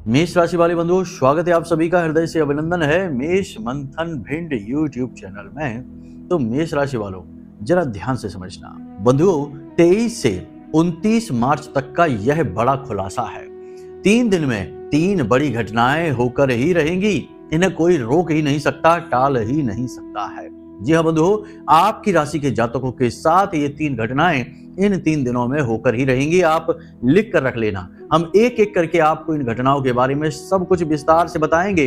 मेष राशि वाले बंधुओं, स्वागत है आप सभी का, हृदय से अभिनंदन है मेष मंथन भिंड यूट्यूब चैनल में। तो मेष राशि वालों, जरा ध्यान से समझना बंधुओं, 23 से 29 मार्च तक का यह बड़ा खुलासा है। 3 दिन में 3 बड़ी घटनाएं होकर ही रहेंगी। इन्हें कोई रोक ही नहीं सकता, टाल ही नहीं सकता है। जी हाँ बंधुओं, आपकी राशि के जातकों के साथ ये 3 घटनाएं इन 3 दिनों में होकर ही रहेंगी। आप लिख कर रख लेना, हम एक एक करके आपको इन घटनाओं के बारे में सब कुछ विस्तार से बताएंगे।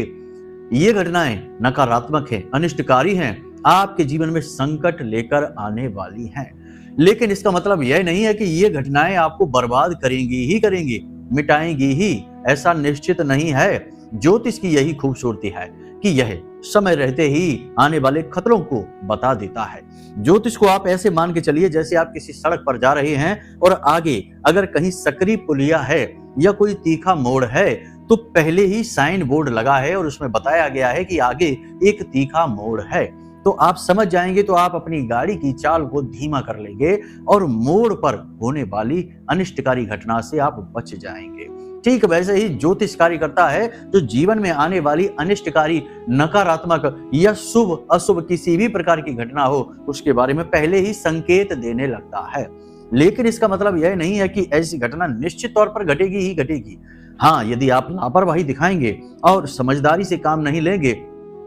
ये घटनाएं नकारात्मक हैं, अनिष्टकारी हैं, आपके जीवन में संकट लेकर आने वाली हैं। लेकिन इसका मतलब यह नहीं है कि ये घटनाएं आपको बर्बाद करेंगी ही करेंगी, मिटाएंगी ही, ऐसा निश्चित नहीं है। ज्योतिष की यही खूबसूरती है कि यह समय रहते ही आने वाले खतरों को बता देता है। ज्योतिष को आप ऐसे मान के चलिए जैसे आप किसी सड़क पर जा रहे हैं और आगे अगर कहीं सकरी पुलिया है या कोई तीखा मोड़ है तो पहले ही साइन बोर्ड लगा है और उसमें बताया गया है कि आगे एक तीखा मोड़ है। तो आप समझ जाएंगे, तो आप अपनी गाड़ी की चाल को धीमा कर लेंगे और मोड़ पर होने वाली अनिष्टकारी घटना से आप बच जाएंगे। ठीक वैसे ही ज्योतिष कार्य करता है, जो जीवन में आने वाली अनिष्टकारी, नकारात्मक या शुभ अशुभ किसी भी प्रकार की घटना हो उसके बारे में पहले ही संकेत देने लगता है। लेकिन इसका मतलब यह नहीं है कि ऐसी घटना निश्चित तौर पर घटेगी ही घटेगी। हाँ, यदि आप लापरवाही दिखाएंगे और समझदारी से काम नहीं लेंगे,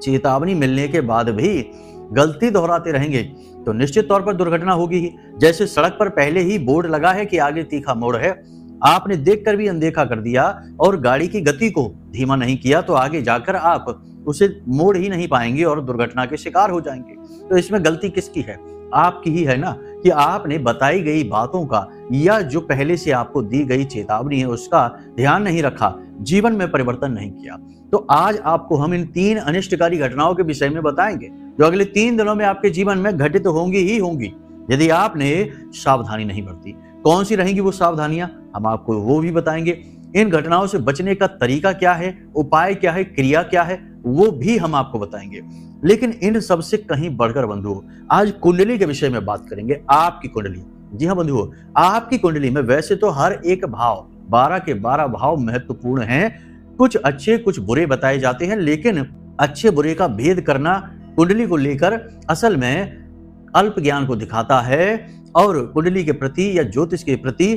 चेतावनी मिलने के बाद भी गलती दोहराते रहेंगे तो निश्चित तौर पर दुर्घटना होगी ही। जैसे सड़क पर पहले ही बोर्ड लगा है कि आगे तीखा मोड़ है, आपने देखकर भी अनदेखा कर दिया और गाड़ी की गति को धीमा नहीं किया तो आगे जाकर आप उसे मोड़ ही नहीं पाएंगे और दुर्घटना के शिकार हो जाएंगे। तो इसमें गलती किसकी है? आपकी ही है ना, कि आपने बताई गई बातों का या जो पहले से आपको दी गई चेतावनी है उसका ध्यान नहीं रखा, जीवन में परिवर्तन नहीं किया। तो आज आपको हम इन 3 अनिष्टकारी घटनाओं के विषय में बताएंगे जो अगले 3 दिनों में आपके जीवन में घटित होंगी ही होंगी यदि आपने सावधानी नहीं बरती। कौन सी रहेंगी वो सावधानियां, हम आपको वो भी बताएंगे। इन घटनाओं से बचने का तरीका क्या है, उपाय क्या है, क्रिया क्या है, वो भी हम आपको बताएंगे। लेकिन इन सबसे कहीं बढ़कर बंधुओं, आज कुंडली के विषय में बात करेंगे। आपकी कुंडली, जी हाँ बंधुओं, आपकी कुंडली में वैसे तो हर एक भाव, 12 के 12 भाव महत्वपूर्ण हैं। कुछ अच्छे कुछ बुरे बताए जाते हैं, लेकिन अच्छे बुरे का भेद करना कुंडली को लेकर असल में अल्प ज्ञान को दिखाता है और कुंडली के प्रति या ज्योतिष के प्रति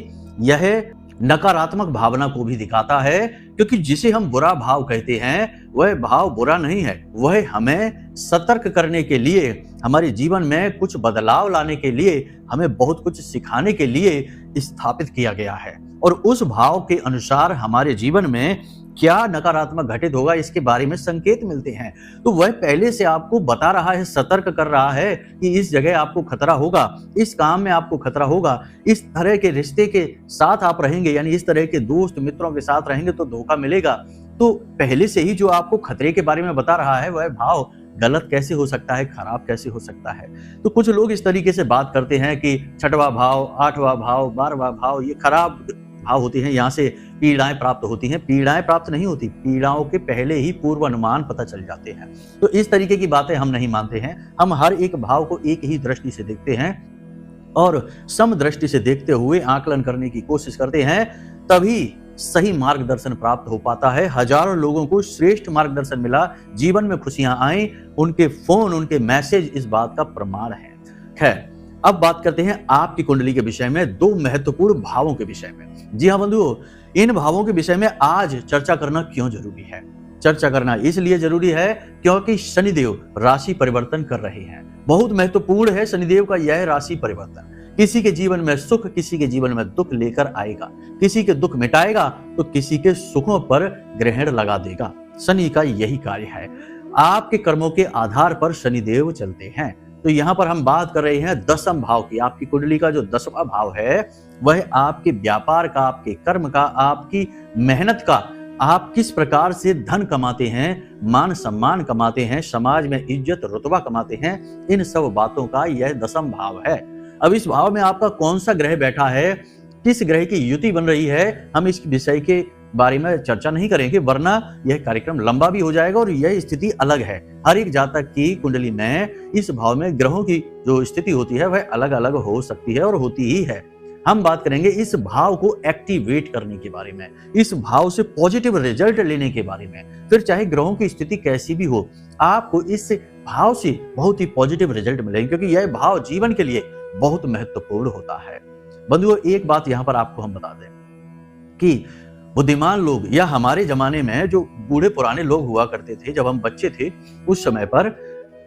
यह नकारात्मक भावना को भी दिखाता है। क्योंकि जिसे हम बुरा भाव कहते हैं वह भाव बुरा नहीं है, वह हमें सतर्क करने के लिए, हमारे जीवन में कुछ बदलाव लाने के लिए, हमें बहुत कुछ सिखाने के लिए स्थापित किया गया है। और उस भाव के अनुसार हमारे जीवन में क्या नकारात्मक घटित होगा इसके बारे में संकेत मिलते हैं। तो वह पहले से आपको बता रहा है, सतर्क कर रहा है कि इस जगह आपको खतरा होगा, इस काम में आपको खतरा होगा, इस तरह के रिश्ते के साथ आप रहेंगे, यानी इस तरह के दोस्त मित्रों के साथ रहेंगे तो धोखा मिलेगा। तो पहले से ही जो आपको खतरे के बारे में बता रहा है वह भाव गलत कैसे हो सकता है, खराब कैसे हो सकता है। तो कुछ लोग इस तरीके से बात करते हैं कि 6वां भाव, 8वां भाव, 12वां भाव ये खराब भाव होते हैं, यहाँ से पीड़ाएं प्राप्त होती हैं। पीड़ाएं प्राप्त नहीं होती, पीड़ाओं के पहले ही पूर्व अनुमान पता चल जाते हैं। तो इस तरीके की बातें हम नहीं मानते हैं। हम हर एक भाव को एक ही दृष्टि से देखते हैं और सम दृष्टि से देखते हुए आकलन करने की कोशिश करते हैं, तभी सही मार्गदर्शन प्राप्त हो पाता है। हजारों लोगों को श्रेष्ठ मार्गदर्शन मिला, जीवन में खुशियां आई, उनके फोन, उनके मैसेज इस बात का प्रमाण है। खैर, अब बात करते हैं आपकी कुंडली के विषय में, 2 महत्वपूर्ण भावों के विषय में। जी हाँ बंधुओं, इन भावों के विषय में आज चर्चा करना क्यों जरूरी है? चर्चा करना इसलिए जरूरी है क्योंकि शनिदेव राशि परिवर्तन कर रहे हैं। बहुत महत्वपूर्ण है शनिदेव का यह राशि परिवर्तन। किसी के जीवन में सुख, किसी के जीवन में दुख लेकर आएगा। किसी के दुख मिटाएगा तो किसी के सुखों पर ग्रहण लगा देगा। शनि का यही कार्य है। आपके कर्मों के आधार पर शनिदेव चलते हैं। तो यहाँ पर हम बात कर रहे हैं 10वें भाव की। आपकी कुंडली का जो 10वां भाव है वह आपके व्यापार का, आपके कर्म का, आपकी मेहनत का, आप किस प्रकार से धन कमाते हैं, मान सम्मान कमाते हैं, समाज में इज्जत रुतबा कमाते हैं, इन सब बातों का यह 10वां भाव है। अब इस भाव में आपका कौन सा ग्रह बैठा है, किस ग्रह की युति बन रही है, हम इस विषय के बारे में चर्चा नहीं करेंगे, वरना यह कार्यक्रम लंबा भी हो जाएगा और यह स्थिति अलग है। हर एक जातक की कुंडली में इस भाव में ग्रहों की जो स्थिति होती है वह अलग अलग हो सकती है और होती ही है। हम बात करेंगे इस भाव को एक्टिवेट करने के बारे में, इस भाव से पॉजिटिव रिजल्ट लेने के बारे में। फिर चाहे ग्रहों की स्थिति कैसी भी हो, आपको इस भाव से बहुत ही पॉजिटिव रिजल्ट मिलेंगे, क्योंकि यह भाव जीवन के लिए बहुत महत्वपूर्ण होता है। बंधुओं, एक बात यहां पर आपको हम बता दें कि बुद्धिमान लोग या हमारे जमाने में जो बूढ़े पुराने लोग हुआ करते थे, जब हम बच्चे थे उस समय पर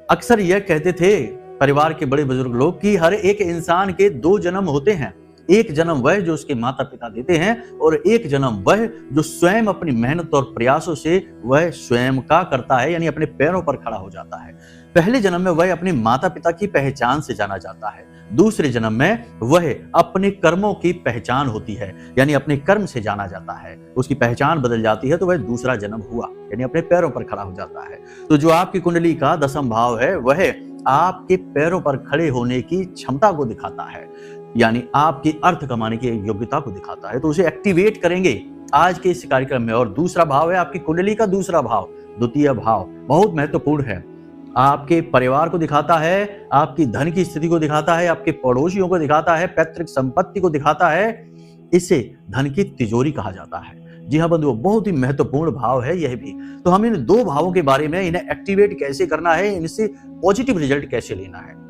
अक्सर यह कहते थे परिवार के बड़े बुजुर्ग लोग कि हर एक इंसान के 2 जन्म होते हैं। एक जन्म वह जो उसके माता पिता देते हैं, और एक जन्म वह जो स्वयं अपनी मेहनत और प्रयासों से वह स्वयं का करता है, यानी अपने पैरों पर खड़ा हो जाता है। पहले जन्म में वह अपने माता पिता की पहचान से जाना जाता है, दूसरे जन्म में वह अपने कर्मों की पहचान होती है, यानी अपने कर्म से जाना जाता है। उसकी पहचान बदल जाती है तो वह दूसरा जन्म हुआ, यानी अपने पैरों पर खड़ा हो जाता है। तो जो आपकी कुंडली का 10वां भाव है, वह आपके पैरों पर खड़े होने की क्षमता को दिखाता है, यानी आपकी अर्थ कमाने की योग्यता को दिखाता है। तो उसे एक्टिवेट करेंगे आज के इस कार्यक्रम में। और दूसरा भाव है आपकी कुंडली का दूसरा भाव, द्वितीय भाव, बहुत महत्वपूर्ण है। आपके परिवार को दिखाता है, आपकी धन की स्थिति को दिखाता है, आपके पड़ोसियों को दिखाता है, पैतृक संपत्ति को दिखाता है। इसे धन की तिजोरी कहा जाता है। जी हाँ बंधुओं, बहुत ही महत्वपूर्ण भाव है यह भी। तो हम इन 2 भावों के बारे में, इन्हें एक्टिवेट कैसे करना है, इनसे पॉजिटिव रिजल्ट कैसे लेना है,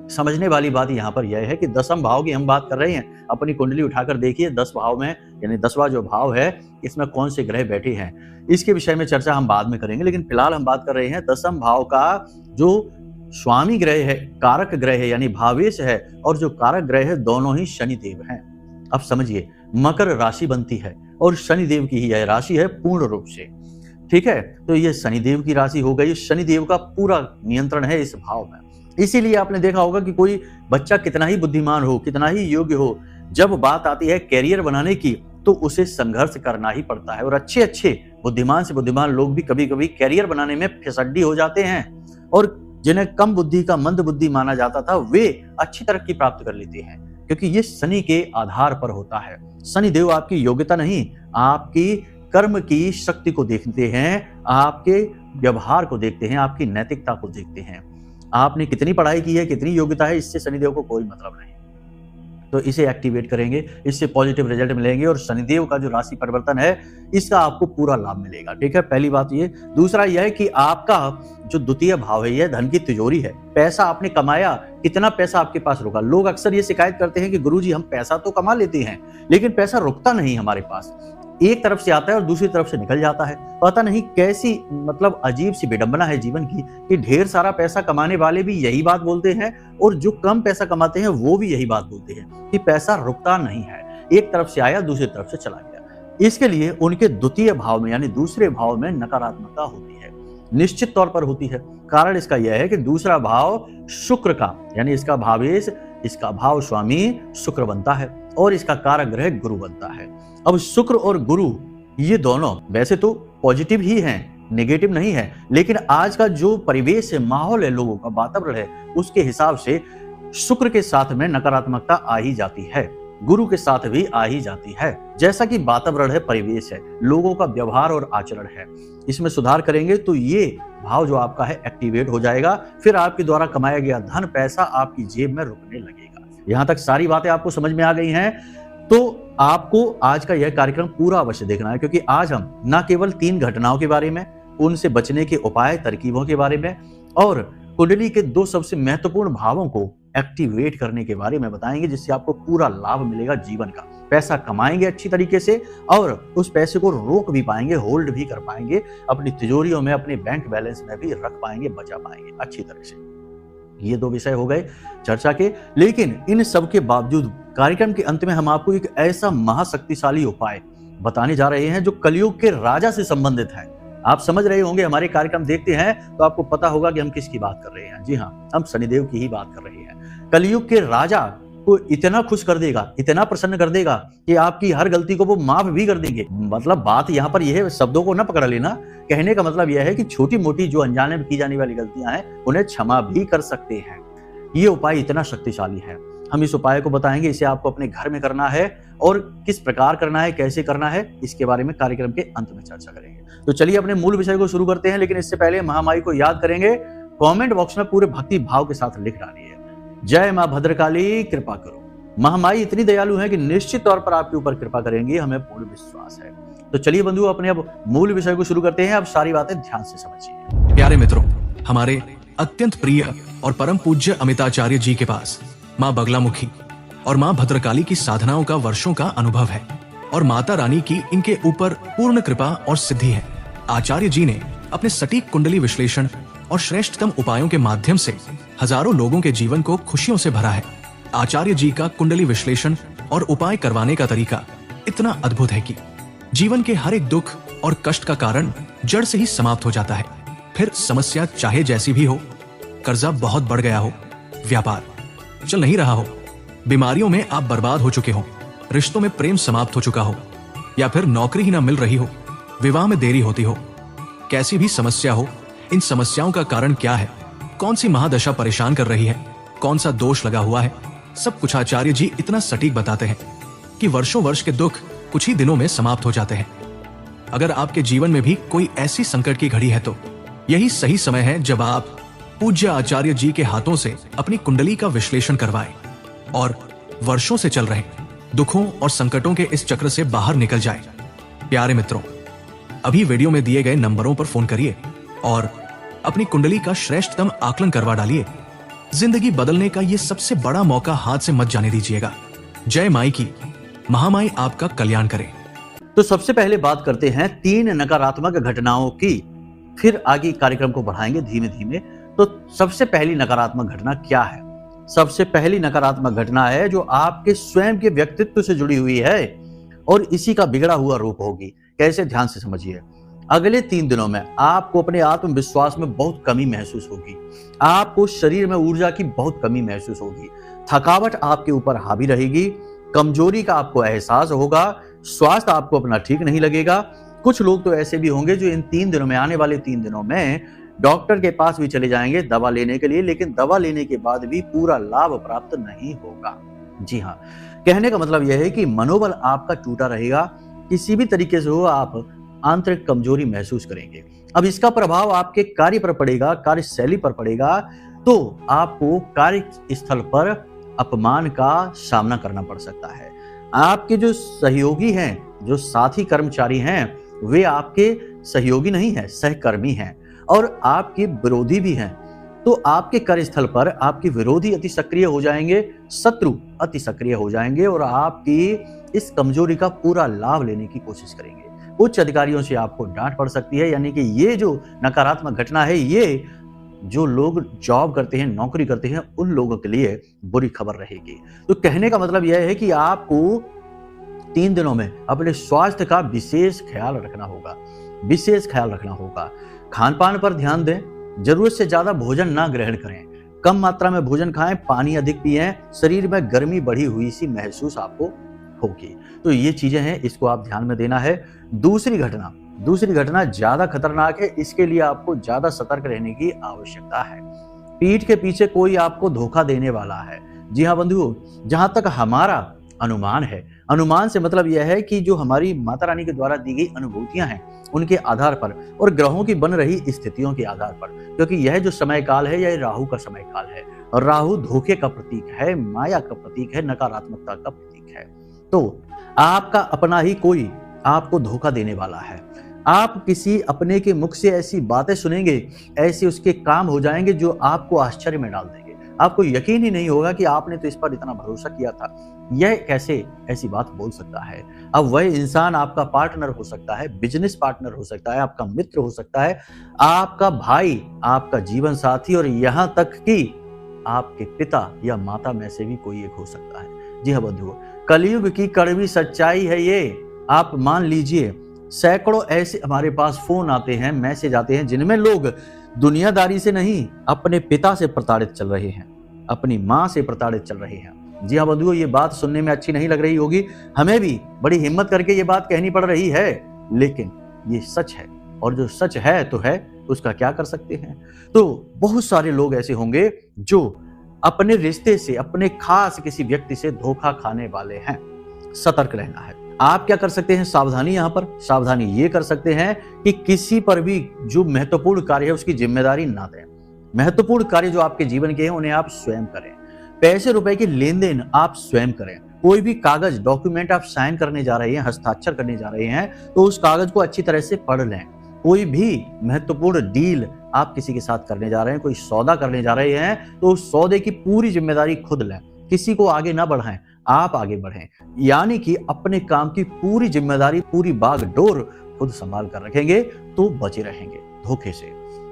समझने वाली बात यहाँ पर यह है कि 10वां भाव की हम बात कर रहे हैं। अपनी कुंडली उठाकर देखिए 10 भाव में, यानी 10वां जो भाव है इसमें कौन से ग्रह बैठे हैं। इसके विषय में चर्चा हम बाद में करेंगे, लेकिन फिलहाल हम बात कर रहे हैं 10वां भाव का जो स्वामी ग्रह है, कारक ग्रह है, यानी भावेश है, और जो कारक ग्रह है दोनों ही शनिदेव हैं। अब समझिए, मकर राशि बनती है और शनिदेव की ही यह राशि है पूर्ण रूप से, ठीक है। तो ये शनिदेव की राशि हो गई, शनिदेव का पूरा नियंत्रण है इस भाव में। इसीलिए आपने देखा होगा कि कोई बच्चा कितना ही बुद्धिमान हो, कितना ही योग्य हो, जब बात आती है कैरियर बनाने की तो उसे संघर्ष करना ही पड़ता है। और अच्छे अच्छे बुद्धिमान से बुद्धिमान लोग भी कभी कभी कैरियर बनाने में फिसड्डी हो जाते हैं, और जिन्हें कम बुद्धि का मंद बुद्धि माना जाता था वे अच्छी तरक्की प्राप्त कर लेते हैं, क्योंकि ये शनि के आधार पर होता है। शनिदेव आपकी योग्यता नहीं, आपकी कर्म की शक्ति को देखते हैं, आपके व्यवहार को देखते हैं, आपकी नैतिकता को देखते हैं। आपने कितनी पढ़ाई की है, कितनी योग्यता है, इससे शनिदेव को कोई मतलब नहीं। तो इसे एक्टिवेट करेंगे, इससे पॉजिटिव रिजल्ट मिलेंगे, और शनिदेव का जो राशि परिवर्तन है इसका आपको पूरा लाभ मिलेगा, ठीक है। पहली बात ये। दूसरा यह है कि आपका जो द्वितीय भाव है यह धन की तिजोरी है। पैसा आपने कमाया, कितना पैसा आपके पास रुका। लोग अक्सर ये शिकायत करते हैं कि गुरुजी हम पैसा तो कमा लेते हैं लेकिन पैसा रुकता नहीं हमारे पास, एक तरफ से आता है और दूसरी तरफ से निकल जाता है। पता नहीं कैसी मतलब अजीब सी विडंबना है जीवन की कि ढेर सारा पैसा कमाने वाले भी यही बात बोलते हैं और जो कम पैसा कमाते हैं वो भी यही बात बोलते हैं कि पैसा रुकता नहीं है, एक तरफ से आया दूसरी तरफ से चला गया। इसके लिए उनके द्वितीय भाव में यानी दूसरे भाव में नकारात्मकता होती है, निश्चित तौर पर होती है। कारण इसका यह है कि दूसरा भाव शुक्र का, यानी इसका भावेश, इसका भाव स्वामी शुक्र बनता है और इसका कारक ग्रह गुरु बनता है। अब शुक्र और गुरु ये दोनों वैसे तो पॉजिटिव ही हैं, नेगेटिव नहीं है, लेकिन आज का जो परिवेश है, माहौल है, लोगों का वातावरण है, उसके हिसाब से शुक्र के साथ में नकारात्मकता आ ही जाती है, गुरु के साथ भी आ ही जाती है। जैसा कि वातावरण है, परिवेश है, लोगों का व्यवहार और आचरण है, इसमें सुधार करेंगे तो ये भाव जो आपका है एक्टिवेट हो जाएगा। फिर आपके द्वारा कमाया गया धन पैसा आपकी जेब में रुकने लगेगा। यहां तक सारी बातें आपको समझ में आ गई हैं, तो आपको आज का यह कार्यक्रम पूरा अवश्य देखना है, क्योंकि आज हम न केवल 3 घटनाओं के बारे में, उनसे बचने के उपाय तरकीबों के बारे में और कुंडली के 2 सबसे महत्वपूर्ण भावों को एक्टिवेट करने के बारे में बताएंगे, जिससे आपको पूरा लाभ मिलेगा जीवन का। पैसा कमाएंगे अच्छी तरीके से और उस पैसे को रोक भी पाएंगे, होल्ड भी कर पाएंगे, अपनी तिजोरियों में, अपने बैंक बैलेंस में भी रख पाएंगे, बचा पाएंगे अच्छी तरह से। ये 2 विषय हो गए चर्चा के, लेकिन इन सब के बावजूद कार्यक्रम के अंत में हम आपको एक ऐसा महाशक्तिशाली उपाय बताने जा रहे हैं जो कलयुग के राजा से संबंधित है। आप समझ रहे होंगे, हमारे कार्यक्रम देखते हैं तो आपको पता होगा कि हम किसकी बात कर रहे हैं। जी हाँ, हम शनिदेव की ही बात कर रहे हैं। कलयुग के राजा को इतना खुश कर देगा, इतना प्रसन्न कर देगा कि आपकी हर गलती को वो माफ भी कर देंगे। मतलब बात यहाँ पर यह है, शब्दों को न पकड़ लेना, कहने का मतलब यह है कि छोटी मोटी जो अनजाने में की जाने वाली गलतियां हैं उन्हें क्षमा भी कर सकते हैं। ये उपाय इतना शक्तिशाली है, हम इस उपाय को बताएंगे। इसे आपको अपने घर में करना है और किस प्रकार करना है, कैसे करना है, इसके बारे में कार्यक्रम के अंत में चर्चा करेंगे। तो चलिए अपने मूल विषय को शुरू करते हैं, लेकिन इससे पहले महामाई को याद करेंगे। कमेंट बॉक्स में पूरे भक्ति भाव के साथ लिख डालिए, जय मां भद्रकाली कृपा करो। महामाई इतनी दयालु है कि निश्चित तौर पर आपके ऊपर कृपा करेंगी, हमें पूर्ण विश्वास है। तो चलिए बंधुओं, अपने अब मूल विषय को शुरू करते हैं। अब सारी बातें ध्यान से समझिए। प्यारे मित्रों, हमारे अत्यंत प्रिय और परम पूज्य अमिताचार्य जी के पास माँ बगलामुखी और माँ भद्रकाली की साधनाओं का वर्षों का अनुभव है और माता रानी की इनके ऊपर पूर्ण कृपा और सिद्धि है। आचार्य जी ने अपने सटीक कुंडली विश्लेषण और श्रेष्ठतम उपायों के माध्यम से हजारों लोगों के जीवन को खुशियों से भरा है। आचार्य जी का कुंडली विश्लेषण और उपाय करवाने का तरीका इतना अद्भुत है कि जीवन के हर एक दुख और कष्ट का कारण जड़ से ही समाप्त हो जाता है। फिर समस्या चाहे जैसी भी हो, कर्जा बहुत बढ़ गया हो, व्यापार चल नहीं रहा हो, बीमारियों में आप बर्बाद हो चुके हो, रिश्तों में प्रेम समाप्त हो चुका हो, या फिर नौकरी ही ना मिल रही हो, विवाह में देरी होती हो, कैसी भी समस्या हो, इन समस्याओं का कारण क्या है, कौन सी महादशा परेशान कर रही है, कौन सा दोष लगा हुआ है, सब कुछ आचार्य जी इतना सटीक बताते हैं कि वर्षों वर्ष के दुख कुछ ही दिनों में समाप्त हो जाते हैं। अगर आपके जीवन में भी कोई ऐसी संकट की घड़ी है तो यही सही समय है जब आप पूज्य आचार्य जी के हाथों से अपनी कुंडली का विश्लेषण करवाएं और वर्षों से चल रहे दुखों और संकटों के इस चक्र से बाहर निकल जाएं। प्यारे मित्रों, अभी वीडियो में दिए गए नंबरों पर फोन करिए और अपनी कुंडली का श्रेष्ठतम आकलन करवा डालिए। जिंदगी बदलने का ये सबसे बड़ा मौका हाथ से मत जाने दीजिएगा। जय माई की, महामाई आपका कल्याण करे। तो सबसे पहले बात करते हैं 3 नकारात्मक घटनाओं की, फिर आगे कार्यक्रम को बढ़ाएंगे धीमे धीमे। तो सबसे पहली नकारात्मक घटना क्या है? सबसे पहली नकारात्मक घटना है जो आपके स्वयं के व्यक्तित्व से जुड़ी हुई है और इसी का बिगड़ा हुआ रूप होगी। कैसे? ध्यान से समझिए। अगले 3 दिनों में आपको अपने आत्मविश्वास में बहुत कमी महसूस होगी, आपको शरीर में ऊर्जा की बहुत कमी महसूस होगी, थकावट आपके ऊपर हावी रहेगी, कमजोरी का आपको एहसास होगा, स्वास्थ्य आपको अपना ठीक नहीं लगेगा। कुछ लोग तो ऐसे भी होंगे जो इन 3 दिनों में, आने वाले 3 दिनों में डॉक्टर के पास भी चले जाएंगे दवा लेने के लिए, लेकिन दवा लेने के बाद भी पूरा लाभ प्राप्त नहीं होगा। जी हाँ, कहने का मतलब यह है कि मनोबल आपका टूटा रहेगा, किसी भी तरीके से हो आप आंतरिक कमजोरी महसूस करेंगे। अब इसका प्रभाव आपके कार्य पर पड़ेगा, कार्यशैली पर पड़ेगा, तो आपको कार्य स्थल पर अपमान का सामना करना पड़ सकता है। आपके जो सहयोगी हैं, जो साथी कर्मचारी हैं, वे आपके सहयोगी नहीं हैं, सहकर्मी हैं और आपके विरोधी भी हैं। तो आपके कार्यस्थल पर आपके विरोधी अति सक्रिय हो जाएंगे, शत्रु अति सक्रिय हो जाएंगे और आपकी इस कमजोरी का पूरा लाभ लेने की कोशिश करेंगे। उच्च अधिकारियों से आपको डांट पड़ सकती है, यानी कि ये जो नकारात्मक घटना है, ये जो लोग जॉब करते हैं, नौकरी करते हैं, उन लोगों के लिए बुरी खबर रहेगी। तो कहने का मतलब यह है कि आपको 3 दिनों में अपने स्वास्थ्य का विशेष ख्याल रखना होगा, विशेष ख्याल रखना होगा। खान पान पर ध्यान दें, जरूरत से ज्यादा भोजन ना ग्रहण करें, कम मात्रा में भोजन खाएं, पानी अधिक पिएं, शरीर में गर्मी बढ़ी हुई सी महसूस आपको होगी। तो ये चीजें हैं, इसको आप ध्यान में देना है। दूसरी घटना ज्यादा खतरनाक है, इसके लिए आपको ज्यादा सतर्क रहने की आवश्यकता है। पीठ के पीछे कोई आपको धोखा देने वाला है। जी हाँ बंधुओं, जहां तक हमारा अनुमान है, अनुमान से मतलब यह है कि जो हमारी माता रानी के द्वारा दी गई अनुभूतियां हैं, उनके आधार पर और ग्रहों की बन रही स्थितियों के आधार पर, क्योंकि यह जो समय काल है, यह राहु का समय काल है और राहु धोखे का प्रतीक है, माया का प्रतीक है, नकारात्मकता का प्रतीक है। तो आपका अपना ही कोई आपको धोखा देने वाला है। आप किसी अपने के मुख से ऐसी बातें सुनेंगे, ऐसे उसके काम हो जाएंगे जो आपको आश्चर्य में डाल देंगे। आपको यकीन ही नहीं होगा कि आपने तो इस पर इतना भरोसा किया था, यह कैसे ऐसी बात बोल सकता है। अब वह इंसान आपका पार्टनर हो सकता है, बिजनेस पार्टनर हो सकता है, आपका मित्र हो सकता है, आपका भाई, आपका जीवन साथी और यहां तक कि आपके पिता या माता में से भी कोई एक हो सकता है। जी हाँ बंधुओं, कलयुग की कड़वी सच्चाई है ये, आप मान लीजिए। सैकड़ों ऐसे हमारे पास फोन आते हैं, मैसेज आते हैं, जिनमें लोग दुनियादारी से नहीं, अपने पिता से प्रताड़ित चल रहे हैं, अपनी माँ से प्रताड़ित चल रहे हैं। जी हाँ बंधुओं, ये बात सुनने में अच्छी नहीं लग रही होगी, हमें भी बड़ी हिम्मत करके ये बात कहनी पड़ रही है, लेकिन ये सच है और जो सच है तो है, उसका क्या कर सकते हैं। तो बहुत सारे लोग ऐसे होंगे जो अपने रिश्ते से, अपने खास किसी व्यक्ति से धोखा खाने वाले हैं। सतर्क रहना है। आप क्या कर सकते हैं? सावधानी, यहां पर सावधानी ये कर सकते हैं कि किसी पर भी जो महत्वपूर्ण कार्य है उसकी जिम्मेदारी ना दें। महत्वपूर्ण कार्य जो आपके जीवन के हैं उन्हें आप स्वयं करें। पैसे रुपए की लेन देन आप स्वयं करें। कोई भी कागज डॉक्यूमेंट आप साइन करने जा रहे हैं, हस्ताक्षर करने जा रहे हैं, तो उस कागज को अच्छी तरह से पढ़ लें। कोई भी महत्वपूर्ण डील आप किसी के साथ करने जा रहे हैं, कोई सौदा करने जा रहे हैं, तो उस सौदे की पूरी जिम्मेदारी खुद लें। किसी को आगे ना बढ़ाएं, आप आगे बढ़ें। यानी कि अपने काम की पूरी जिम्मेदारी, पूरी बागडोर खुद संभाल कर रखेंगे तो बचे रहेंगे धोखे से।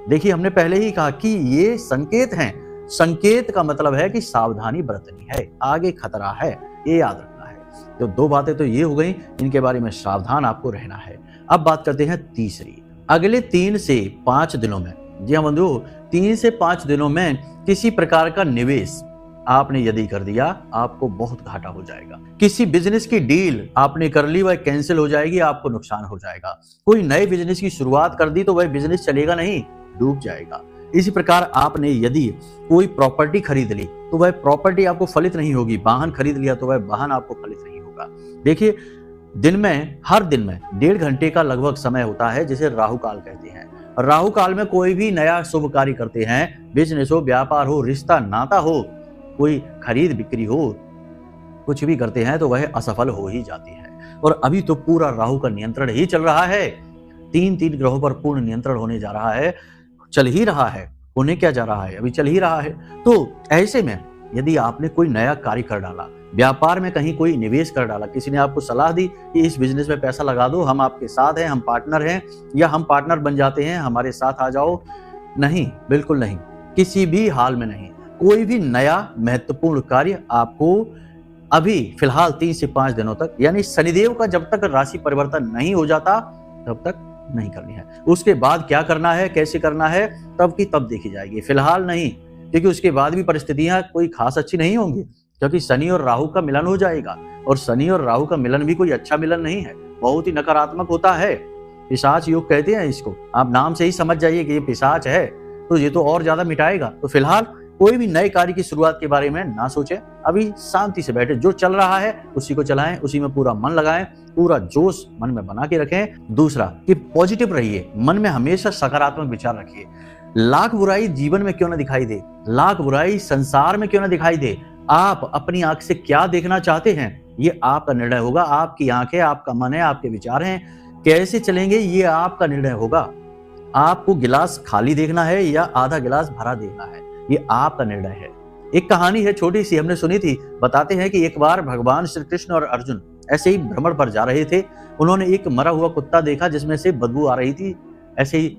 देखिए, हमने पहले ही कहा कि ये संकेत हैं। संकेत का मतलब है कि सावधानी बरतनी है, आगे खतरा है, ये याद रखना है। तो दो बातें तो ये हो गई, इनके बारे में सावधान आपको रहना है। अब बात करते हैं तीसरी। अगले 3 से 5 दिनों में, जी हाँ बंधुओं, 3 से 5 दिनों में किसी प्रकार का निवेश आपने यदि कर दिया, आपको बहुत घाटा हो जाएगा। किसी बिजनेस की डील आपने कर ली, वह कैंसिल हो जाएगी, आपको नुकसान हो जाएगा। कोई नए बिजनेस की शुरुआत कर दी तो वह बिजनेस चलेगा नहीं, डूब जाएगा। इसी प्रकार आपने यदि कोई प्रॉपर्टी खरीद ली तो वह प्रॉपर्टी आपको फलित नहीं होगी। वाहन खरीद लिया तो वह वाहन आपको फलित नहीं होगा। देखिए, दिन में, हर दिन में 1.5 घंटे का लगभग समय होता है जिसे राहु काल कहते हैं। राहु काल में कोई भी नया शुभ कार्य करते हैं, बिजनेस हो, व्यापार हो, रिश्ता नाता हो, कोई खरीद बिक्री हो, कुछ भी करते हैं तो वह असफल हो ही जाती है। और अभी तो पूरा राहु का नियंत्रण ही चल रहा है। 3 ग्रहों पर पूर्ण नियंत्रण होने जा रहा है, चल ही रहा है, होने क्या जा रहा है, अभी चल ही रहा है। तो ऐसे में यदि आपने कोई नया कार्य कर डाला, व्यापार में कहीं कोई निवेश कर डाला, किसी ने आपको सलाह दी कि इस बिजनेस में पैसा लगा दो, हम आपके साथ हैं, हम पार्टनर हैं, या हम पार्टनर बन जाते हैं, हमारे साथ आ जाओ, नहीं, बिल्कुल नहीं, किसी भी हाल में नहीं। कोई भी नया महत्वपूर्ण कार्य आपको अभी फिलहाल 3 से 5 दिनों तक, यानी शनिदेव का जब तक राशि परिवर्तन नहीं हो जाता तब तक नहीं करनी है। उसके बाद क्या करना है, कैसे करना है, तब की तब देखी जाएगी, फिलहाल नहीं, क्योंकि उसके बाद भी परिस्थितियां कोई खास अच्छी नहीं होंगी, क्योंकि शनि और राहु का मिलन हो जाएगा। और शनि और राहु का मिलन भी कोई अच्छा मिलन नहीं है, बहुत ही नकारात्मक होता है। पिशाच योग कहते हैं इसको, आप नाम से ही समझ जाइए कि ये पिशाच है, तो ये तो और ज्यादा मिटाएगा। तो फिलहाल कोई भी नए कार्य की शुरुआत के बारे में ना सोचें, अभी शांति से बैठे, जो चल रहा है उसी को चलाएं, उसी में पूरा मन लगाएं, पूरा जोश मन में बना के रखें। दूसरा कि पॉजिटिव रहिए, मन में हमेशा सकारात्मक विचार रखिए। लाख बुराई जीवन में क्यों ना दिखाई दे, लाख बुराई संसार में क्यों ना दिखाई दे, आप अपनी आंख से क्या देखना चाहते हैं ये आपका निर्णय होगा। आपकी आंखें, आपका मन है, आपके विचार हैं, कैसे चलेंगे ये आपका निर्णय होगा। आपको गिलास खाली देखना है या आधा गिलास भरा देखना है, ये आपका निर्णय है। एक कहानी है छोटी सी, हमने सुनी थी। बताते हैं कि एक बार भगवान श्री कृष्ण और अर्जुन ऐसे ही भ्रमण पर जा रहे थे। उन्होंने एक मरा हुआ कुत्ता देखा जिसमें से बदबू आ रही थी, ऐसे ही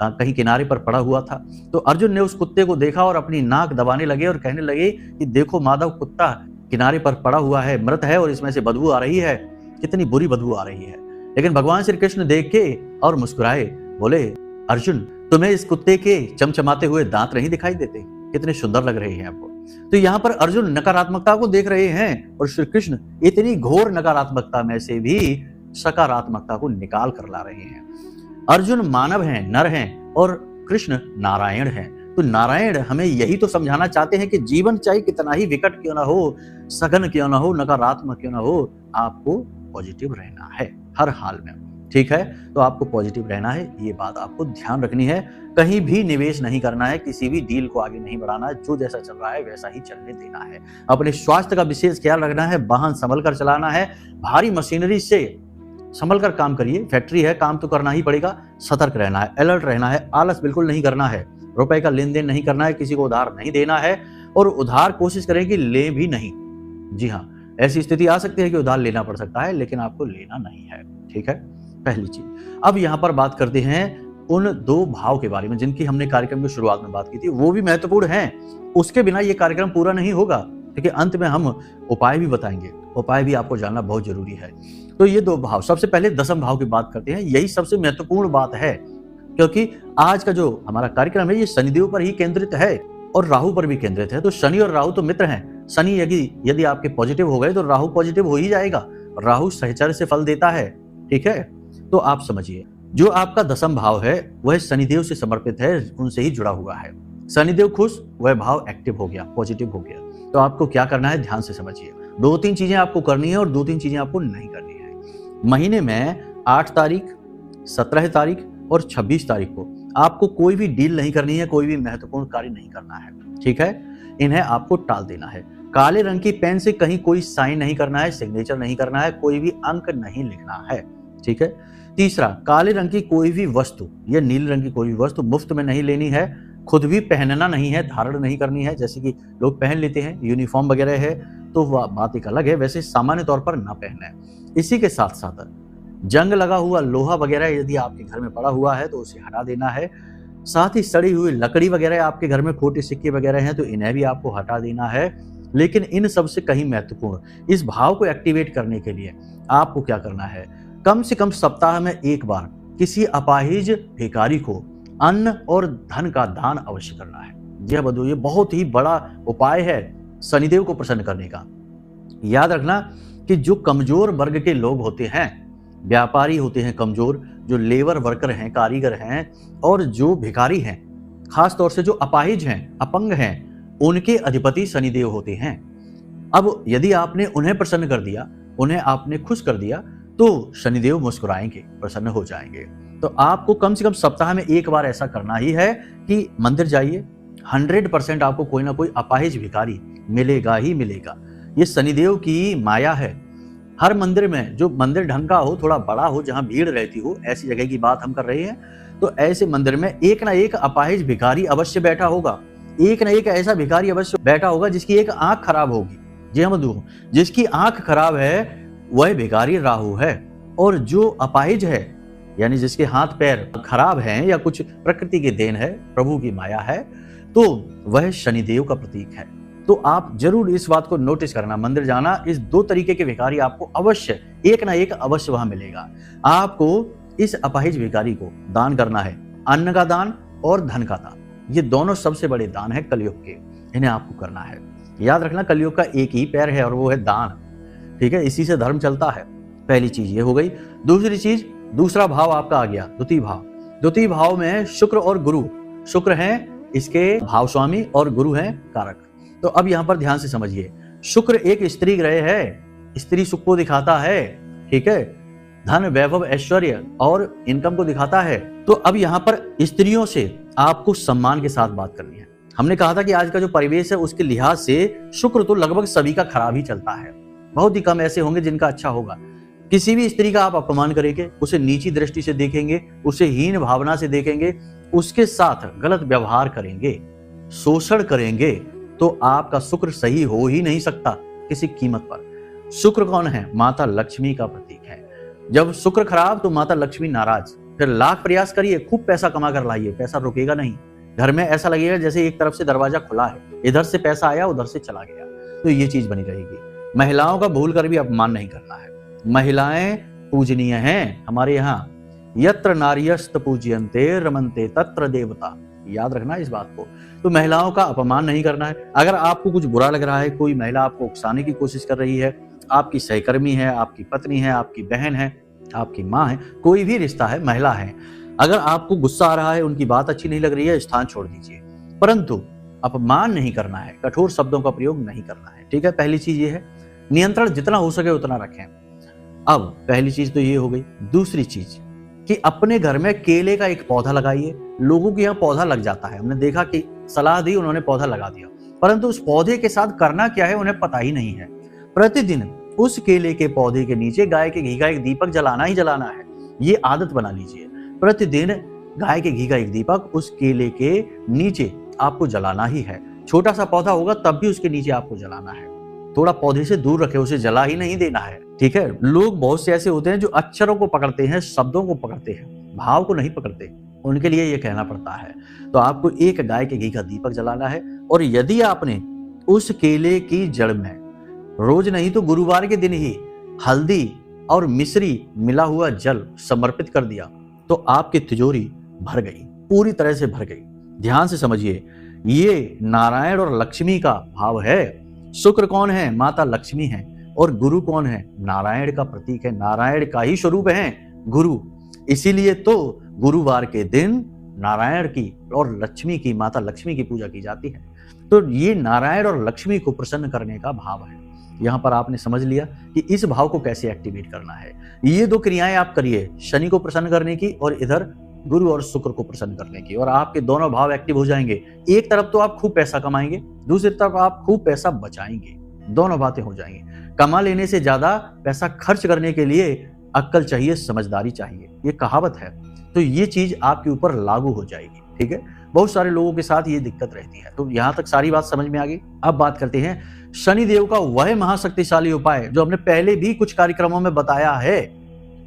कहीं किनारे पर पड़ा हुआ था। तो अर्जुन ने उस कुत्ते को देखा और अपनी नाक दबाने लगे और कहने लगे कि देखो माधव, कुत्ता किनारे पर पड़ा हुआ है, मृत है और इसमें से बदबू आ रही है, कितनी बुरी बदबू आ रही है। लेकिन भगवान श्री कृष्ण देख के और मुस्कुराए, बोले अर्जुन, तुम्हें इस कुत्ते के चमचमाते हुए दांत नहीं दिखाई देते, कितने सुंदर लग रहे हैं आपको। तो यहाँ पर अर्जुन नकारात्मकता को देख रहे हैं और श्री कृष्ण इतनी घोर नकारात्मकता में से भी सकारात्मकता को निकाल कर ला रहे हैं। अर्जुन मानव हैं, नर हैं, और कृष्ण नारायण हैं। तो नारायण हमें यही तो समझाना चाहते हैं कि जीवन चाहे कितना ही विकट क्यों ना हो, सघन क्यों ना हो, नकारात्मक क्यों ना हो, आपको पॉजिटिव रहना है हर हाल में। ठीक है, तो आपको पॉजिटिव रहना है, ये बात आपको ध्यान रखनी है। कहीं भी निवेश नहीं करना है, किसी भी डील को आगे नहीं बढ़ाना है, जो जैसा चल रहा है वैसा ही चलने देना है। अपने स्वास्थ्य का विशेष ख्याल रखना है, वाहन संभल कर चलाना है, भारी मशीनरी से संभल कर काम करिए, फैक्ट्री है, काम तो करना ही पड़ेगा। सतर्क रहना है, अलर्ट रहना है, आलस बिल्कुल नहीं करना है, रुपए का लेन देन नहीं करना है, किसी को उधार नहीं देना है, और उधार कोशिश करें कि ले भी नहीं। जी हाँ, ऐसी स्थिति आ सकती है कि उधार लेना पड़ सकता है, लेकिन आपको लेना नहीं है। ठीक है, पहली चीज। अब यहाँ पर बात करते हैं उन 2 भाव के बारे में जिनकी हमने कार्यक्रम की शुरुआत में बात की थी, वो भी महत्वपूर्ण हैं। उसके बिना ये कार्यक्रम पूरा नहीं होगा, क्योंकि अंत में हम उपाय भी बताएंगे, उपाय भी आपको जानना बहुत जरूरी है। तो ये 2 भाव, सबसे पहले दशम भाव की बात करते हैं। यही सबसे महत्वपूर्ण बात है, क्योंकि आज का जो हमारा कार्यक्रम है ये शनिदेव पर ही केंद्रित है और राहु पर भी केंद्रित है। तो शनि और राहु तो मित्र हैं। शनि यदि आपके पॉजिटिव हो गए तो राहु पॉजिटिव हो ही जाएगा। राहु सहचर्य से फल देता है। ठीक है, तो आप समझिए, जो आपका दशम भाव है वह शनिदेव से समर्पित है, उनसे ही जुड़ा हुआ है। शनिदेव खुश, वह भाव एक्टिव हो गया, पॉजिटिव हो गया। तो आपको क्या करना है, ध्यान से समझिए। 2-3 चीजें आपको करनी है और 2-3 चीजें आपको नहीं करनी है। महीने में 8 तारीख, 17 तारीख और 26 तारीख को आपको कोई भी डील नहीं करनी है, कोई भी महत्वपूर्ण कार्य नहीं करना है। ठीक है, इन्हें आपको टाल देना है। काले रंग की पेन से कहीं कोई साइन नहीं करना है, सिग्नेचर नहीं करना है, कोई भी अंक नहीं लिखना है, ठीक है। तीसरा, काले रंग की कोई भी वस्तु या नीले रंग की कोई भी वस्तु मुफ्त में नहीं लेनी है, खुद भी पहनना नहीं है, धारण नहीं करनी है। जैसे कि लोग पहन लेते हैं, यूनिफॉर्म वगैरह है तो वह बात एक अलग है, वैसे सामान्य तौर पर ना पहनना है। इसी के साथ साथ जंग लगा हुआ लोहा वगैरह यदि आपके घर में पड़ा हुआ है तो उसे हटा देना है। साथ ही सड़ी हुई लकड़ी वगैरह आपके घर में खोटे सिक्के वगैरह हैं तो इन्हें भी आपको हटा देना है। लेकिन इन सब से कहीं महत्वपूर्ण, इस भाव को एक्टिवेट करने के लिए आपको क्या करना है, कम से कम सप्ताह में एक बार किसी अपाहिज भिखारी को अन्न और धन का दान अवश्य करना है। जी हाँ बंधु, ये बहुत ही बड़ा उपाय है शनिदेव को प्रसन्न करने का। याद रखना कि जो कमजोर वर्ग के लोग होते हैं, व्यापारी होते हैं कमजोर, जो लेबर वर्कर हैं, कारीगर हैं और जो भिखारी हैं, खास तौर से जो अपाहिज हैं, अपंग हैं, उनके अधिपति शनिदेव होते हैं। अब यदि आपने उन्हें प्रसन्न कर दिया, उन्हें आपने खुश कर दिया तो शनिदेव मुस्कुराएंगे, प्रसन्न हो जाएंगे। तो आपको कम से कम सप्ताह में एक बार ऐसा करना ही है कि मंदिर जाइए, 100% आपको कोई ना कोई अपाहिज भिखारी मिलेगा ही मिलेगा। ये शनिदेव की माया है। हर मंदिर में, जो मंदिर ढंग का हो, थोड़ा बड़ा हो, जहां भीड़ रहती हो, ऐसी जगह की बात हम कर रहे हैं, तो ऐसे मंदिर में एक ना एक अपाहिज भिखारी अवश्य बैठा होगा। एक ना एक ऐसा भिखारी अवश्य बैठा होगा जिसकी एक आंख खराब होगी। जी हाँ बंधु, जिसकी आंख खराब है वह भिखारी राहु है। और जो अपाहिज है, यानी जिसके हाथ पैर खराब हैं या कुछ प्रकृति की देन है, प्रभु की माया है, तो वह शनिदेव का प्रतीक है। तो आप जरूर इस बात को नोटिस करना, मंदिर जाना, इस दो तरीके के भिखारी आपको अवश्य एक ना एक अवश्य वहां मिलेगा। आपको इस अपाहिज भिखारी को दान करना है, अन्न का दान और धन का दान। ये दोनों सबसे बड़े दान है कलयुग के, इन्हें आपको करना है। याद रखना, कलयुग का एक ही पैर है और वो है दान, ठीक है। इसी से धर्म चलता है। पहली चीज ये हो गई। दूसरी चीज, दूसरा भाव आपका आ गया द्वितीय भाव। द्वितीय भाव में शुक्र और गुरु, शुक्र हैं इसके भाव स्वामी और गुरु हैं कारक। तो अब यहां पर ध्यान से समझिए, शुक्र एक स्त्री ग्रह है, स्त्री सुख को दिखाता है, ठीक है, धन वैभव ऐश्वर्य और इनकम को दिखाता है। तो अब यहाँ पर स्त्रियों से आपको सम्मान के साथ बात करनी है। हमने कहा था कि आज का जो परिवेश है उसके लिहाज से शुक्र तो लगभग सभी का खराब ही चलता है, बहुत ही कम ऐसे होंगे जिनका अच्छा होगा। किसी भी स्त्री का आप अपमान करेंगे, उसे नीची दृष्टि से देखेंगे, उसे हीन भावना से देखेंगे, उसके साथ गलत व्यवहार करेंगे, शोषण करेंगे, तो आपका शुक्र सही हो ही नहीं सकता किसी कीमत पर। शुक्र कौन है? माता लक्ष्मी का प्रतीक है। जब शुक्र खराब तो माता लक्ष्मी नाराज। फिर लाख प्रयास करिए, खूब पैसा कमा कर लाइए, पैसा रुकेगा नहीं। घर में ऐसा लगेगा जैसे एक तरफ से दरवाजा खुला है, इधर से पैसा आया उधर से चला गया। तो ये चीज बनी रहेगी। महिलाओं का भूल कर भी अपमान नहीं करना है। महिलाएं पूजनीय हैं हमारे यहाँ। यत्र नार्यस्त पूज्यन्ते रमन्ते तत्र देवता। याद रखना इस बात को। तो महिलाओं का अपमान नहीं करना है। अगर आपको कुछ बुरा लग रहा है, कोई महिला आपको उकसाने की कोशिश कर रही है, आपकी सहकर्मी है, आपकी पत्नी है, आपकी बहन है, आपकी माँ है, कोई भी रिश्ता है, महिला है, अगर आपको गुस्सा आ रहा है, उनकी बात अच्छी नहीं लग रही है, स्थान छोड़ दीजिए। परंतु अपमान नहीं करना है, कठोर शब्दों का प्रयोग नहीं करना है, ठीक है। पहली चीज ये है, नियंत्रण जितना हो सके उतना रखें। अब पहली चीज तो ये हो गई। दूसरी चीज कि अपने घर में केले का एक पौधा लगाइए। लोगों के यहाँ पौधा लग जाता है, हमने देखा कि सलाह दी, उन्होंने पौधा लगा दिया, परंतु उस पौधे के साथ करना क्या है उन्हें पता ही नहीं है। प्रतिदिन उस केले के पौधे के नीचे गाय के घी का एक दीपक जलाना ही जलाना है। ये आदत बना लीजिए। प्रतिदिन गाय के घी का एक दीपक उस केले के नीचे आपको जलाना ही है। छोटा सा पौधा होगा तब भी उसके नीचे आपको जलाना है। थोड़ा पौधे से दूर रखे, उसे जला ही नहीं देना है, ठीक है। लोग बहुत से ऐसे होते हैं जो अक्षरों को पकड़ते हैं, शब्दों को पकड़ते हैं, भाव को नहीं पकड़ते। उनके लिए ये कहना पड़ता है। तो आपको एक गाय के घी का दीपक जलाना है। और यदि आपने उस केले की जड़ में रोज नहीं तो गुरुवार के दिन ही हल्दी और मिश्री मिला हुआ जल समर्पित कर दिया तो आपकी तिजोरी भर गई, पूरी तरह से भर गई। ध्यान से समझिए, ये नारायण और लक्ष्मी का भाव है। शुक्र कौन है? माता लक्ष्मी है। और गुरु कौन है? नारायण का प्रतीक है, नारायण का ही स्वरूप है गुरु। इसीलिए तो गुरुवार के दिन नारायण की और लक्ष्मी की, माता लक्ष्मी की पूजा की जाती है। तो ये नारायण और लक्ष्मी को प्रसन्न करने का भाव है। यहाँ पर आपने समझ लिया कि इस भाव को कैसे एक्टिवेट करना है। ये दो क्रियाएं आप करिए, शनि को प्रसन्न करने की और इधर गुरु और शुक्र को प्रसन्न करने की, और आपके दोनों भाव एक्टिव हो जाएंगे। एक तरफ तो आप खूब पैसा कमाएंगे, दूसरी तरफ आप खूब पैसा बचाएंगे, दोनों बातें हो जाएंगी। कमा लेने से ज्यादा पैसा खर्च करने के लिए अक्ल चाहिए, समझदारी चाहिए, ये कहावत है। तो ये चीज आपके ऊपर लागू हो जाएगी, ठीक है। बहुत सारे लोगों के साथ ये दिक्कत रहती है। तो यहां तक सारी बात समझ में आ गई। अब बात करते हैं शनिदेव का वह महाशक्तिशाली उपाय जो हमने पहले भी कुछ कार्यक्रमों में बताया है,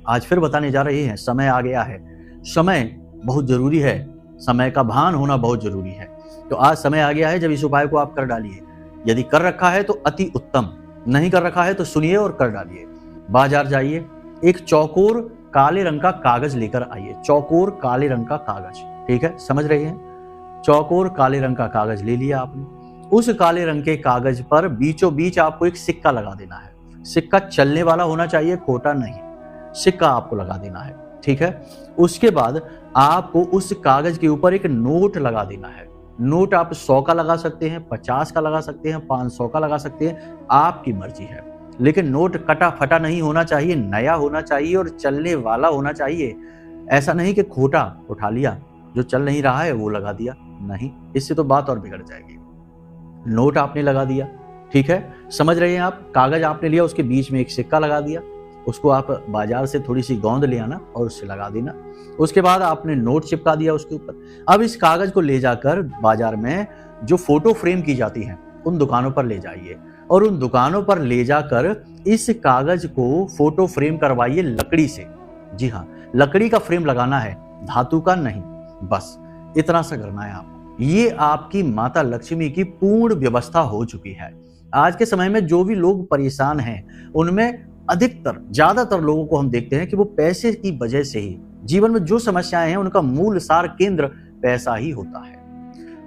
आज फिर बताने जा रहे हैं। समय आ गया है, समय बहुत जरूरी है, समय का भान होना बहुत जरूरी है। तो आज समय आ गया है जब इस उपाय को आप कर डालिए। यदि कर रखा है तो अति उत्तम, नहीं कर रखा है तो सुनिए और कर डालिए। बाजार जाइए, एक चौकोर काले रंग का कागज लेकर आइए। चौकोर काले रंग का कागज, ठीक है, समझ रहे हैं। चौकोर काले रंग का कागज ले लिया आपने। उस काले रंग के कागज पर बीचों बीच आपको एक सिक्का लगा देना है। सिक्का चलने वाला होना चाहिए, खोटा नहीं। सिक्का आपको लगा देना है, ठीक है। उसके बाद आपको उस कागज के ऊपर एक नोट लगा देना है। नोट आप 100 का लगा सकते हैं, 50 का लगा सकते हैं, 500 का लगा सकते हैं, आपकी मर्जी है। लेकिन नोट कटा फटा नहीं होना चाहिए, नया होना चाहिए और चलने वाला होना चाहिए। ऐसा नहीं कि खोटा उठा लिया, जो चल नहीं रहा है वो लगा दिया, नहीं, इससे तो बात और बिगड़ जाएगी। नोट आपने लगा दिया, ठीक है, समझ रहे हैं आप। कागज आपने लिया, उसके बीच में एक सिक्का लगा दिया, उसको आप बाजार से थोड़ी सी गोंद ले आना और उससे लगा देना। उसके बाद आपने नोट चिपका दिया उसके ऊपर। अब इस कागज को ले जाकर बाजार में जो फोटो फ्रेम की जाती हैं उन दुकानों पर ले जाइए, और उन दुकानों पर ले जाकर इस कागज को फोटो फ्रेम करवाइए लकड़ी से। जी हाँ, लकड़ी का फ्रेम लगाना है, धातु का नहीं। बस इतना सा करना है आपको। ये आपकी माता लक्ष्मी की पूर्ण व्यवस्था हो चुकी है। आज के समय में जो भी लोग परेशान हैं उनमें अधिकतर, ज्यादातर लोगों को हम देखते हैं कि वो पैसे की वजह से ही, जीवन में जो समस्याएं हैं उनका मूल सार केंद्र पैसा ही होता है।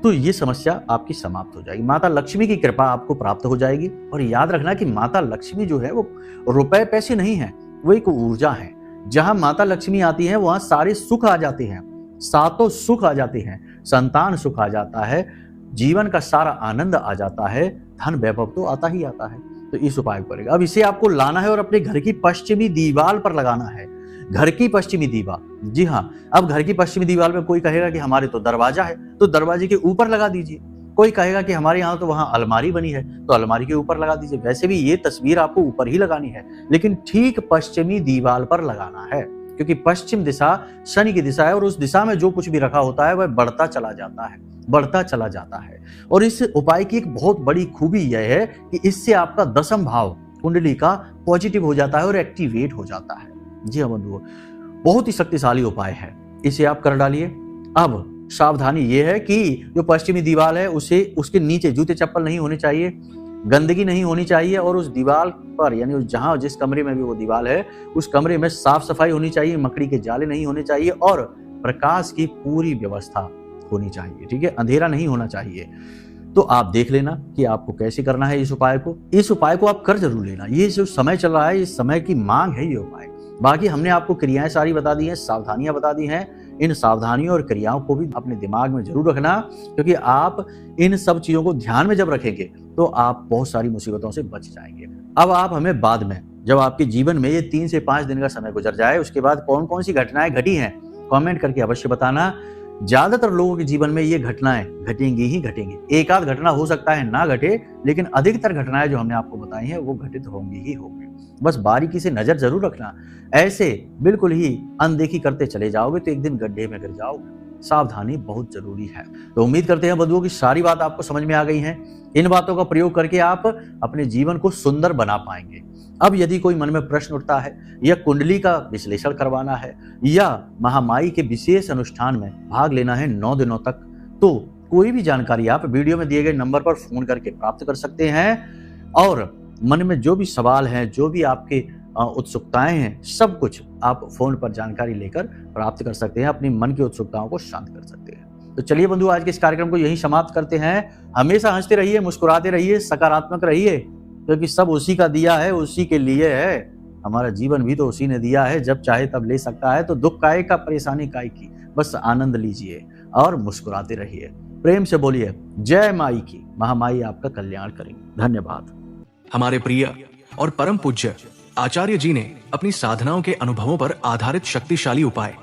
तो ये समस्या आपकी समाप्त हो जाएगी, माता लक्ष्मी की कृपा आपको प्राप्त हो जाएगी। और याद रखना कि माता लक्ष्मी जो है वो रुपए पैसे नहीं है, वो एक ऊर्जा है। जहां माता लक्ष्मी आती है वहां सारे सुख आ जाते हैं, सातों सुख आ जाते हैं, संतान सुख आ जाता है, जीवन का सारा आनंद आ जाता है, धन वैभव तो आता ही आता है। तो इस उपाय को करेगा। अब इसे आपको लाना है और अपने घर की पश्चिमी दीवार पर लगाना है। घर की पश्चिमी दीवार, जी हाँ। अब घर की पश्चिमी दीवार में कोई कहेगा कि हमारे तो दरवाजा है, तो दरवाजे के ऊपर लगा दीजिए। कोई कहेगा कि हमारे यहाँ तो वहां अलमारी बनी है, तो अलमारी के ऊपर लगा दीजिए। वैसे भी ये तस्वीर आपको ऊपर ही लगानी है, लेकिन ठीक पश्चिमी दीवार पर लगाना है, क्योंकि पश्चिम दिशा शनि की दिशा है और उस दिशा में जो कुछ भी रखा होता है वह बढ़ता चला जाता है, बढ़ता चला जाता है। और इस उपाय की एक बहुत बड़ी खूबी यह है कि इससे आपका दशम भाव कुंडली का पॉजिटिव हो जाता है और एक्टिवेट हो जाता है। जी हाँ बंधुओं, बहुत ही शक्तिशाली उपाय है, इसे आप कर डालिए। अब सावधानी ये है कि जो पश्चिमी दीवार है उसे, उसके नीचे जूते चप्पल नहीं होने चाहिए, गंदगी नहीं होनी चाहिए, और उस दीवार पर, यानी जहां जिस कमरे में भी वो दीवार है उस कमरे में साफ सफाई होनी चाहिए, मकड़ी के जाले नहीं होने चाहिए और प्रकाश की पूरी व्यवस्था होनी चाहिए, ठीक है, अंधेरा नहीं होना चाहिए। तो आप देख लेना कि आपको कैसे करना है इस उपाय को। इस उपाय को आप कर जरूर लेना। ये जो समय चल रहा है, इस समय की मांग है ये उपाय। बाकी हमने आपको क्रियाएं सारी बता दी हैं, सावधानियां बता दी हैं। इन सावधानियों और क्रियाओं को भी अपने दिमाग में जरूर रखना, क्योंकि आप इन सब चीजों को ध्यान में जब रखेंगे तो आप बहुत सारी मुसीबतों से बच जाएंगे। अब आप हमें बाद में, जब आपके जीवन में ये 3 से 5 दिन का समय गुजर जाए, उसके बाद कौन कौन सी घटनाएं घटी हैं कमेंट करके अवश्य बताना। ज्यादातर लोगों के जीवन में ये घटनाएं घटेंगी ही घटेंगी। एक आध घटना हो सकता है ना घटे, लेकिन अधिकतर घटनाएं जो हमने आपको बताई हैं वो घटित होंगी ही होंगी। बस बारीकी से नजर जरूर रखना। ऐसे बिल्कुल ही अनदेखी करते चले जाओगे तो एक दिन गड्ढे में गिर जाओगे। सावधानी बहुत जरूरी है। तो उम्मीद करते हैं बंधुओं की सारी बात आपको समझ में आ गई है। इन बातों का प्रयोग करके आप अपने जीवन को सुंदर बना पाएंगे। अब यदि कोई मन में प्रश्न उठता है, या कुंडली का विश्लेषण करवाना है, या महामाई के विशेष अनुष्ठान में भाग लेना है 9 दिनों तक, तो कोई भी जानकारी आप वीडियो में दिए गए नंबर पर फोन करके प्राप्त कर सकते हैं। और मन में जो भी सवाल हैं, जो भी आपके उत्सुकताएं हैं, सब कुछ आप फोन पर जानकारी लेकर प्राप्त कर सकते हैं, अपनी मन की उत्सुकताओं को शांत कर सकते हैं। तो चलिए बंधु, आज के इस कार्यक्रम को यहीं समाप्त करते हैं। हमेशा हंसते रहिए, मुस्कुराते रहिए, सकारात्मक रहिए, क्योंकि सब उसी का दिया है, उसी के लिए है। हमारा जीवन भी तो उसी ने दिया है, जब चाहे तब ले सकता है। तो दुख काय का, परेशानी काय की, बस आनंद लीजिए और मुस्कुराते रहिए। प्रेम से बोलिए जय माई की। महामाई आपका कल्याण करेंगे। धन्यवाद। हमारे प्रिय और परम पूज्य आचार्य जी ने अपनी साधनाओं के अनुभवों पर आधारित शक्तिशाली उपाय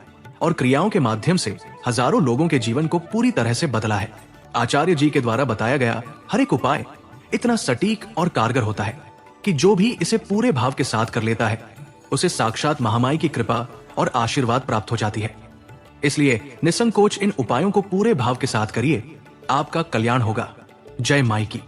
और क्रियाओं के माध्यम से हजारों लोगों के जीवन को पूरी तरह से बदला है। आचार्य जी के द्वारा बताया गया हर एक उपाय इतना सटीक और कारगर होता है कि जो भी इसे पूरे भाव के साथ कर लेता है उसे साक्षात महामाई की कृपा और आशीर्वाद प्राप्त हो जाती है। इसलिए निसंकोच इन उपायों को पूरे भाव के साथ करिए, आपका कल्याण होगा। जय माई की।